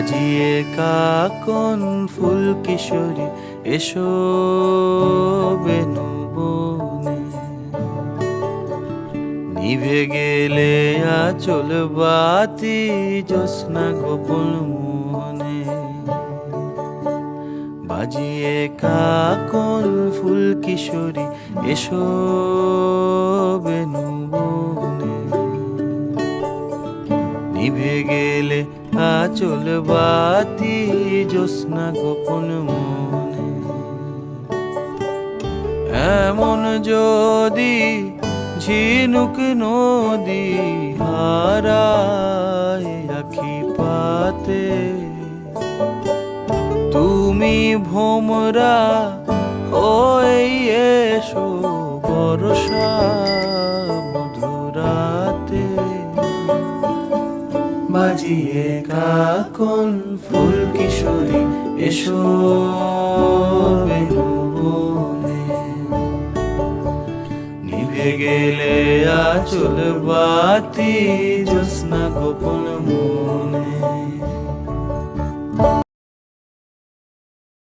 বাজিয়ে কাকন ফুল কিশোরী এসো বেনু বনে। নিভে গেলে আচল বাতি জ্যোৎস্না গোপন মনে। বাজিয়ে কাকন ফুল কিশোরী এসো বেনু বনে। নিভে গেলে আচল বাতি জ্যোৎস্না গোপন মনে। এমন যদি ঝিনুক নদী হারায় আখি পাতে, তুমি ভোমরা হয়ে এসো বর্ষা মধুরাতে। বাজিয়ে কাকন ফুল কিশোরী এসো বেনু বনে। নিভে গেলে আচল বাতি জ্যোৎস্না গোপন মনে।